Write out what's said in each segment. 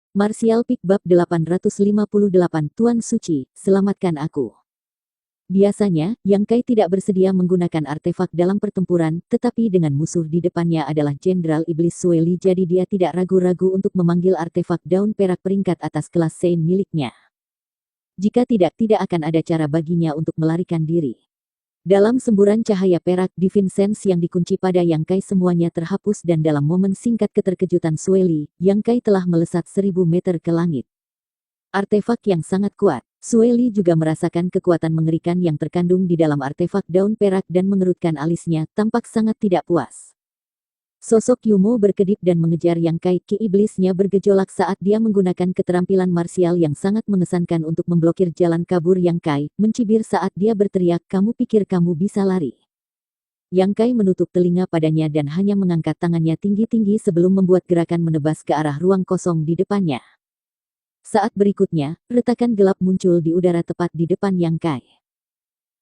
Martial Peak Bab 858 Tuan Suci, selamatkan aku. Biasanya, Yang Kai tidak bersedia menggunakan artefak dalam pertempuran, tetapi dengan musuh di depannya adalah Jenderal Iblis Sueli, jadi dia tidak ragu-ragu untuk memanggil artefak daun perak peringkat atas kelas Saint miliknya. Jika tidak akan ada cara baginya untuk melarikan diri. Dalam semburan cahaya perak Divine Sense yang dikunci pada Yang Kai, semuanya terhapus dan dalam momen singkat keterkejutan Sueli, Yang Kai telah melesat 1000 meter ke langit. Artefak yang sangat kuat. Sueli juga merasakan kekuatan mengerikan yang terkandung di dalam artefak daun perak dan mengerutkan alisnya, tampak sangat tidak puas. Sosok Yumo berkedip dan mengejar Yang Kai. Ki iblisnya bergejolak saat dia menggunakan keterampilan marsial yang sangat mengesankan untuk memblokir jalan kabur Yang Kai, mencibir saat dia berteriak, "Kamu pikir kamu bisa lari?" Yang Kai menutup telinga padanya dan hanya mengangkat tangannya tinggi-tinggi sebelum membuat gerakan menebas ke arah ruang kosong di depannya. Saat berikutnya, retakan gelap muncul di udara tepat di depan Yang Kai.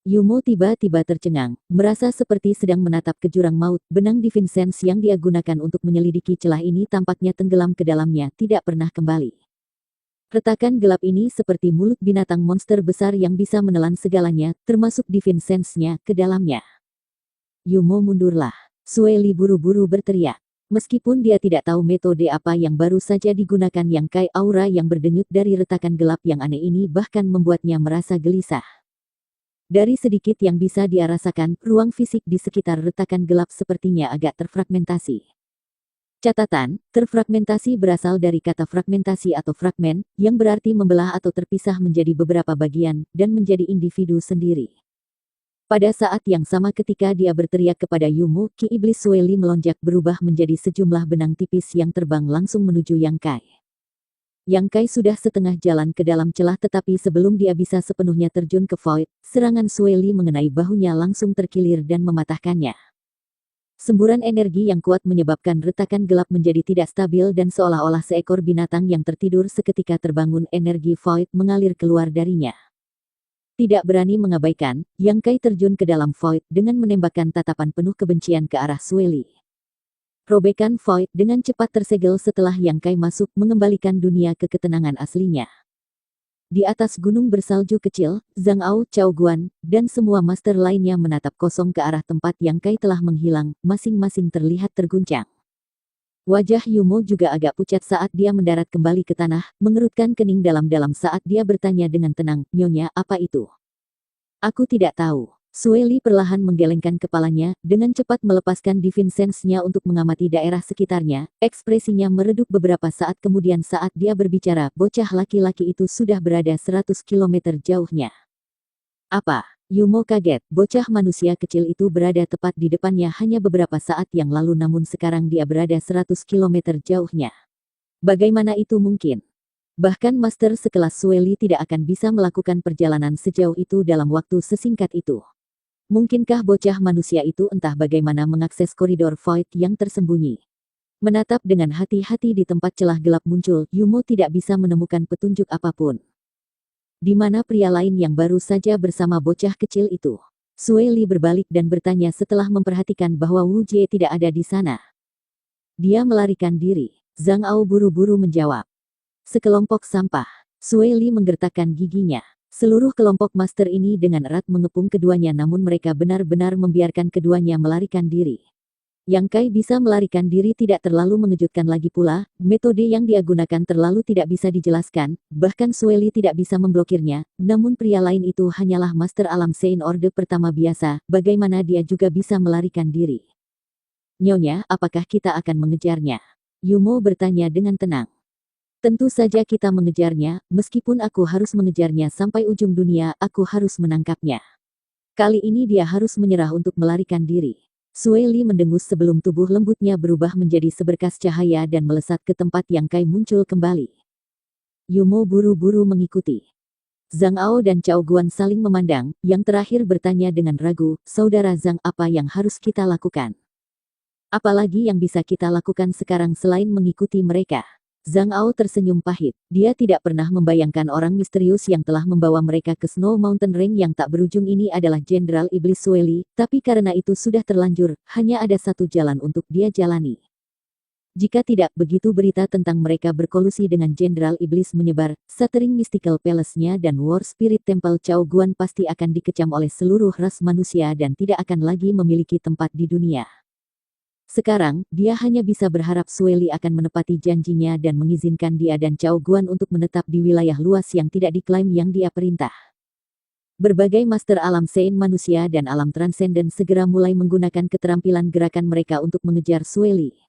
Yumo tiba-tiba tercengang, merasa seperti sedang menatap ke jurang maut. Benang Divine Sense yang dia gunakan untuk menyelidiki celah ini tampaknya tenggelam ke dalamnya, tidak pernah kembali. Retakan gelap ini seperti mulut binatang monster besar yang bisa menelan segalanya, termasuk Divine Sense-nya, ke dalamnya. Yumo mundurlah. Sueli buru-buru berteriak. Meskipun dia tidak tahu metode apa yang baru saja digunakan Yang Kai, aura yang berdenyut dari retakan gelap yang aneh ini bahkan membuatnya merasa gelisah. Dari sedikit yang bisa dia rasakan, ruang fisik di sekitar retakan gelap sepertinya agak terfragmentasi. Catatan, terfragmentasi berasal dari kata fragmentasi atau fragmen, yang berarti membelah atau terpisah menjadi beberapa bagian, dan menjadi individu sendiri. Pada saat yang sama ketika dia berteriak kepada Yumo, Ki Iblis Sueli melonjak berubah menjadi sejumlah benang tipis yang terbang langsung menuju Yang Kai. Yang Kai sudah setengah jalan ke dalam celah, tetapi sebelum dia bisa sepenuhnya terjun ke Void, serangan Sueli mengenai bahunya langsung terkilir dan mematahkannya. Semburan energi yang kuat menyebabkan retakan gelap menjadi tidak stabil dan seolah-olah seekor binatang yang tertidur seketika terbangun. Energi Void mengalir keluar darinya. Tidak berani mengabaikan, Yang Kai terjun ke dalam Void dengan menembakkan tatapan penuh kebencian ke arah Sueli. Robekan Void dengan cepat tersegel setelah Yang Kai masuk, mengembalikan dunia ke ketenangan aslinya. Di atas gunung bersalju kecil, Zhang Ao, Chao Guan, dan semua master lainnya menatap kosong ke arah tempat Yang Kai telah menghilang, masing-masing terlihat terguncang. Wajah Yumo juga agak pucat saat dia mendarat kembali ke tanah, mengerutkan kening dalam-dalam saat dia bertanya dengan tenang, "Nyonya, apa itu?" "Aku tidak tahu." Sueli perlahan menggelengkan kepalanya, dengan cepat melepaskan Divine Sense-nya untuk mengamati daerah sekitarnya. Ekspresinya meredup beberapa saat kemudian saat dia berbicara, bocah laki-laki itu sudah berada 100 km jauhnya. "Apa?" Yumo kaget, bocah manusia kecil itu berada tepat di depannya hanya beberapa saat yang lalu, namun sekarang dia berada 100 km jauhnya. Bagaimana itu mungkin? Bahkan master sekelas Sueli tidak akan bisa melakukan perjalanan sejauh itu dalam waktu sesingkat itu. Mungkinkah bocah manusia itu entah bagaimana mengakses koridor Void yang tersembunyi? Menatap dengan hati-hati di tempat celah gelap muncul, Yumo tidak bisa menemukan petunjuk apapun. Di mana pria lain yang baru saja bersama bocah kecil itu? Sueli berbalik dan bertanya setelah memperhatikan bahwa Wu Jie tidak ada di sana. "Dia melarikan diri." Zhang Ao buru-buru menjawab. "Sekelompok sampah." Sueli menggertakkan giginya. Seluruh kelompok master ini dengan erat mengepung keduanya, namun mereka benar-benar membiarkan keduanya melarikan diri. Yang Kai bisa melarikan diri tidak terlalu mengejutkan lagi pula, metode yang dia gunakan terlalu tidak bisa dijelaskan, bahkan Sueli tidak bisa memblokirnya, namun pria lain itu hanyalah master alam Saint Orde pertama biasa, bagaimana dia juga bisa melarikan diri? "Nyonya, apakah kita akan mengejarnya?" Yumo bertanya dengan tenang. "Tentu saja kita mengejarnya, meskipun aku harus mengejarnya sampai ujung dunia, aku harus menangkapnya. Kali ini dia harus menyerah untuk melarikan diri." Sueli mendengus sebelum tubuh lembutnya berubah menjadi seberkas cahaya dan melesat ke tempat Yang Kai muncul kembali. Yumo buru-buru mengikuti. Zhang Ao dan Chao Guan saling memandang, yang terakhir bertanya dengan ragu, "Saudara Zhang, apa yang harus kita lakukan? Apalagi yang bisa kita lakukan sekarang selain mengikuti mereka?" Zhang Ao tersenyum pahit. Dia tidak pernah membayangkan orang misterius yang telah membawa mereka ke Snow Mountain Ring yang tak berujung ini adalah Jenderal Iblis Sueli, tapi karena itu sudah terlanjur, hanya ada satu jalan untuk dia jalani. Jika tidak, begitu berita tentang mereka berkolusi dengan Jenderal Iblis menyebar, Shattering Mystical Palace-nya dan War Spirit Temple Chao Guan pasti akan dikecam oleh seluruh ras manusia dan tidak akan lagi memiliki tempat di dunia. Sekarang, dia hanya bisa berharap Sueli akan menepati janjinya dan mengizinkan dia dan Chao Guan untuk menetap di wilayah luas yang tidak diklaim yang dia perintah. Berbagai master alam Sein manusia dan alam transenden segera mulai menggunakan keterampilan gerakan mereka untuk mengejar Sueli.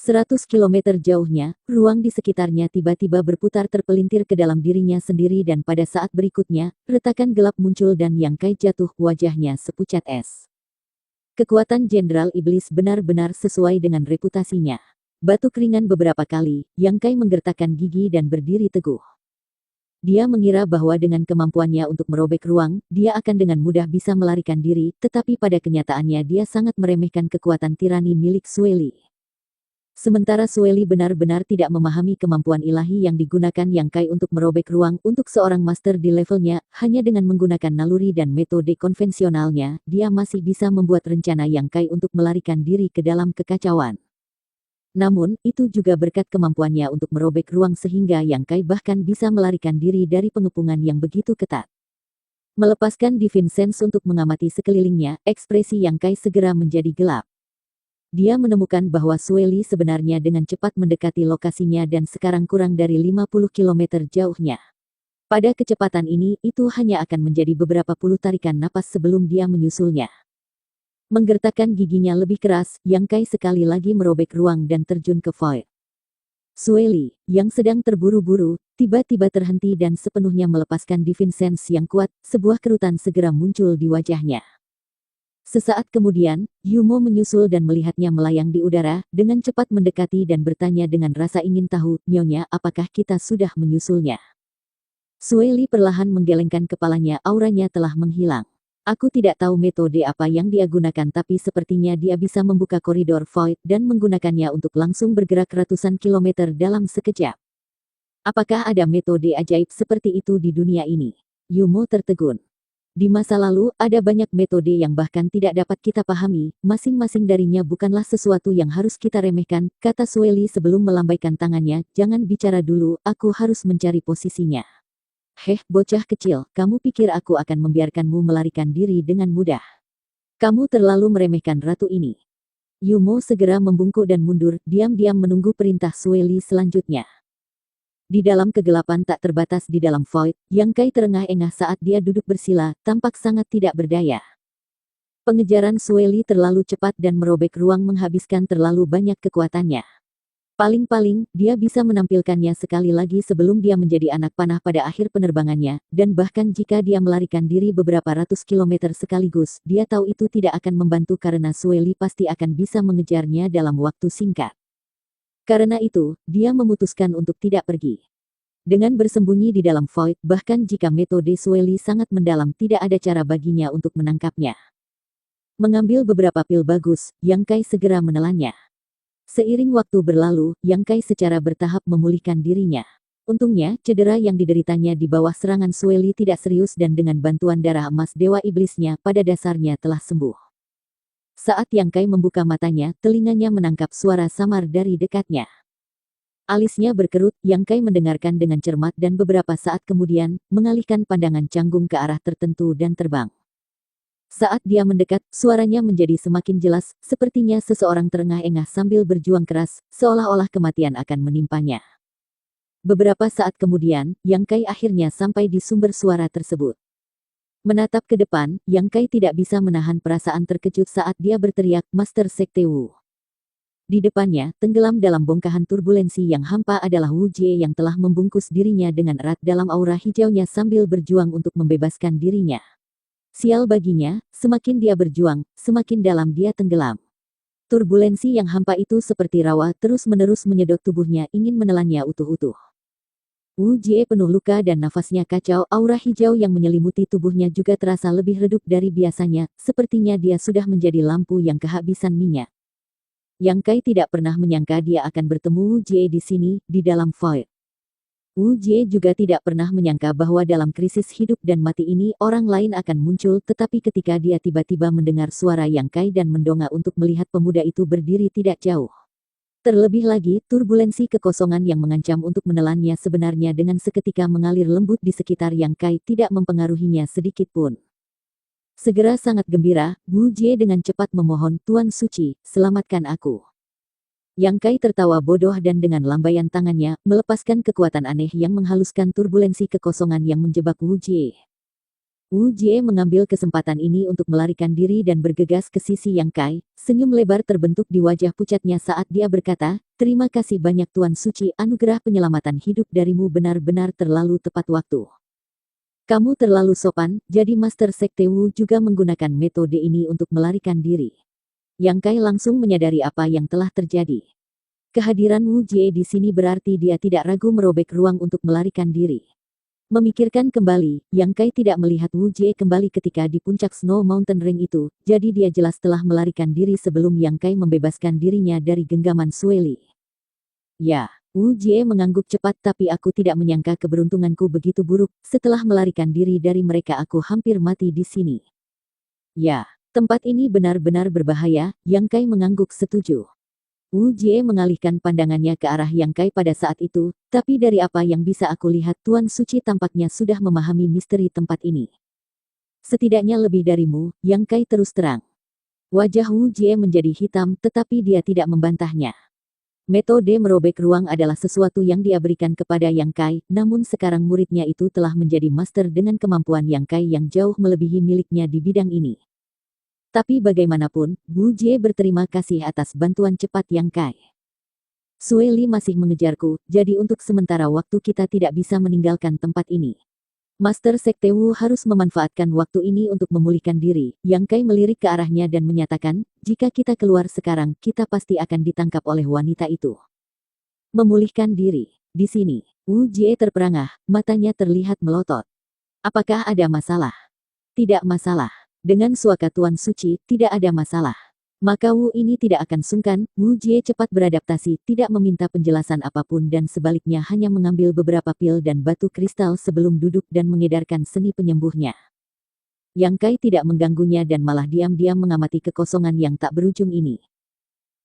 100 km jauhnya, ruang di sekitarnya tiba-tiba berputar terpelintir ke dalam dirinya sendiri dan pada saat berikutnya, retakan gelap muncul dan Yang Kai jatuh, wajahnya sepucat es. Kekuatan Jenderal Iblis benar-benar sesuai dengan reputasinya. Batuk ringan beberapa kali, Yang Kai menggertakkan gigi dan berdiri teguh. Dia mengira bahwa dengan kemampuannya untuk merobek ruang, dia akan dengan mudah bisa melarikan diri, tetapi pada kenyataannya dia sangat meremehkan kekuatan tirani milik Sueli. Sementara Sueli benar-benar tidak memahami kemampuan ilahi yang digunakan Yang Kai untuk merobek ruang untuk seorang master di levelnya, hanya dengan menggunakan naluri dan metode konvensionalnya, dia masih bisa membuat rencana Yang Kai untuk melarikan diri ke dalam kekacauan. Namun, itu juga berkat kemampuannya untuk merobek ruang sehingga Yang Kai bahkan bisa melarikan diri dari pengepungan yang begitu ketat. Melepaskan Divine Sense untuk mengamati sekelilingnya, ekspresi Yang Kai segera menjadi gelap. Dia menemukan bahwa Sueli sebenarnya dengan cepat mendekati lokasinya dan sekarang kurang dari 50 km jauhnya. Pada kecepatan ini, itu hanya akan menjadi beberapa puluh tarikan napas sebelum dia menyusulnya. Menggertakkan giginya lebih keras, Yang Kai sekali lagi merobek ruang dan terjun ke void. Sueli, yang sedang terburu-buru, tiba-tiba terhenti dan sepenuhnya melepaskan Divine Sense yang kuat, sebuah kerutan segera muncul di wajahnya. Sesaat kemudian, Yumo menyusul dan melihatnya melayang di udara, dengan cepat mendekati dan bertanya dengan rasa ingin tahu, "Nyonya, apakah kita sudah menyusulnya?" Sueli perlahan menggelengkan kepalanya, auranya telah menghilang. Aku tidak tahu metode apa yang dia gunakan tapi sepertinya dia bisa membuka koridor void dan menggunakannya untuk langsung bergerak ratusan kilometer dalam sekejap. Apakah ada metode ajaib seperti itu di dunia ini? Yumo tertegun. Di masa lalu, ada banyak metode yang bahkan tidak dapat kita pahami, masing-masing darinya bukanlah sesuatu yang harus kita remehkan, kata Sueli sebelum melambaikan tangannya, jangan bicara dulu, aku harus mencari posisinya. Heh, bocah kecil, kamu pikir aku akan membiarkanmu melarikan diri dengan mudah? Kamu terlalu meremehkan ratu ini. Yumo segera membungkuk dan mundur, diam-diam menunggu perintah Sueli selanjutnya. Di dalam kegelapan tak terbatas di dalam void, Yang Kai terengah-engah saat dia duduk bersila, tampak sangat tidak berdaya. Pengejaran Sueli terlalu cepat dan merobek ruang menghabiskan terlalu banyak kekuatannya. Paling-paling, dia bisa menampilkannya sekali lagi sebelum dia menjadi anak panah pada akhir penerbangannya, dan bahkan jika dia melarikan diri beberapa ratus kilometer sekaligus, dia tahu itu tidak akan membantu karena Sueli pasti akan bisa mengejarnya dalam waktu singkat. Karena itu, dia memutuskan untuk tidak pergi. Dengan bersembunyi di dalam void, bahkan jika metode Sueli sangat mendalam tidak ada cara baginya untuk menangkapnya. Mengambil beberapa pil bagus, Yang Kai segera menelannya. Seiring waktu berlalu, Yang Kai secara bertahap memulihkan dirinya. Untungnya, cedera yang dideritanya di bawah serangan Sueli tidak serius dan dengan bantuan darah emas Dewa Iblisnya pada dasarnya telah sembuh. Saat Yang Kai membuka matanya, telinganya menangkap suara samar dari dekatnya. Alisnya berkerut, Yang Kai mendengarkan dengan cermat dan beberapa saat kemudian, mengalihkan pandangan canggung ke arah tertentu dan terbang. Saat dia mendekat, suaranya menjadi semakin jelas, sepertinya seseorang terengah-engah sambil berjuang keras, seolah-olah kematian akan menimpanya. Beberapa saat kemudian, Yang Kai akhirnya sampai di sumber suara tersebut. Menatap ke depan, Yang Kai tidak bisa menahan perasaan terkejut saat dia berteriak, "Master Sekte Wu." Di depannya, tenggelam dalam bongkahan turbulensi yang hampa adalah Wu Jie yang telah membungkus dirinya dengan erat dalam aura hijaunya sambil berjuang untuk membebaskan dirinya. Sial baginya, semakin dia berjuang, semakin dalam dia tenggelam. Turbulensi yang hampa itu seperti rawa terus-menerus menyedot tubuhnya ingin menelannya utuh-utuh. Wu Jie penuh luka dan nafasnya kacau, aura hijau yang menyelimuti tubuhnya juga terasa lebih redup dari biasanya, sepertinya dia sudah menjadi lampu yang kehabisan minyak. Yang Kai tidak pernah menyangka dia akan bertemu Wu Jie di sini, di dalam void. Wu Jie juga tidak pernah menyangka bahwa dalam krisis hidup dan mati ini orang lain akan muncul, tetapi ketika dia tiba-tiba mendengar suara Yang Kai dan mendongak untuk melihat pemuda itu berdiri tidak jauh. Terlebih lagi, turbulensi kekosongan yang mengancam untuk menelannya sebenarnya dengan seketika mengalir lembut di sekitar Yang Kai tidak mempengaruhinya sedikit pun. Segera sangat gembira, Wu Jie dengan cepat memohon, "Tuan Suci, selamatkan aku." Yang Kai tertawa bodoh dan dengan lambaian tangannya, melepaskan kekuatan aneh yang menghaluskan turbulensi kekosongan yang menjebak Wu Jie. Wu Jie mengambil kesempatan ini untuk melarikan diri dan bergegas ke sisi Yang Kai. Senyum lebar terbentuk di wajah pucatnya saat dia berkata, "Terima kasih banyak Tuan Suci, anugerah penyelamatan hidup darimu benar-benar terlalu tepat waktu. Kamu terlalu sopan, jadi Master Sekte Wu juga menggunakan metode ini untuk melarikan diri." Yang Kai langsung menyadari apa yang telah terjadi. Kehadiran Wu Jie di sini berarti dia tidak ragu merobek ruang untuk melarikan diri. Memikirkan kembali, Yang Kai tidak melihat Wu Jie kembali ketika di puncak Snow Mountain Ring itu, jadi dia jelas telah melarikan diri sebelum Yang Kai membebaskan dirinya dari genggaman Sueli. Ya, Wu Jie mengangguk cepat, tapi aku tidak menyangka keberuntunganku begitu buruk. Setelah melarikan diri dari mereka aku hampir mati di sini. Ya, tempat ini benar-benar berbahaya, Yang Kai mengangguk setuju. Wu Jie mengalihkan pandangannya ke arah Yang Kai pada saat itu, tapi dari apa yang bisa aku lihat Tuan Suci tampaknya sudah memahami misteri tempat ini. Setidaknya lebih darimu, Yang Kai terus terang. Wajah Wu Jie menjadi hitam tetapi dia tidak membantahnya. Metode merobek ruang adalah sesuatu yang dia berikan kepada Yang Kai, namun sekarang muridnya itu telah menjadi master dengan kemampuan Yang Kai yang jauh melebihi miliknya di bidang ini. Tapi bagaimanapun, Wu Jie berterima kasih atas bantuan cepat Yang Kai. Sueli masih mengejarku, jadi untuk sementara waktu kita tidak bisa meninggalkan tempat ini. Master Sekte Wu harus memanfaatkan waktu ini untuk memulihkan diri. Yang Kai melirik ke arahnya dan menyatakan, "Jika kita keluar sekarang, kita pasti akan ditangkap oleh wanita itu." Memulihkan diri. Di sini, Wu Jie terperangah, matanya terlihat melotot. "Apakah ada masalah?" "Tidak masalah. Dengan suaka Tuan Suci, tidak ada masalah." Maka Wu ini tidak akan sungkan. Wu Jie cepat beradaptasi, tidak meminta penjelasan apapun dan sebaliknya hanya mengambil beberapa pil dan batu kristal sebelum duduk dan mengedarkan seni penyembuhnya. Yang Kai tidak mengganggunya dan malah diam-diam mengamati kekosongan yang tak berujung ini.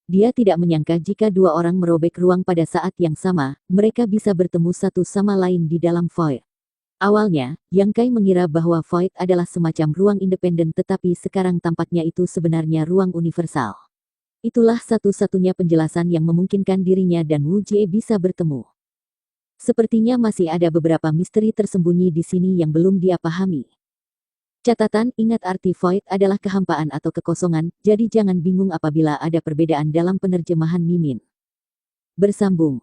Dia tidak menyangka jika dua orang merobek ruang pada saat yang sama, mereka bisa bertemu satu sama lain di dalam void. Awalnya, Yang Kai mengira bahwa Void adalah semacam ruang independen tetapi sekarang tampaknya itu sebenarnya ruang universal. Itulah satu-satunya penjelasan yang memungkinkan dirinya dan Wu Jie bisa bertemu. Sepertinya masih ada beberapa misteri tersembunyi di sini yang belum dia pahami. Catatan, ingat arti Void adalah kehampaan atau kekosongan, jadi jangan bingung apabila ada perbedaan dalam penerjemahan Mimin. Bersambung.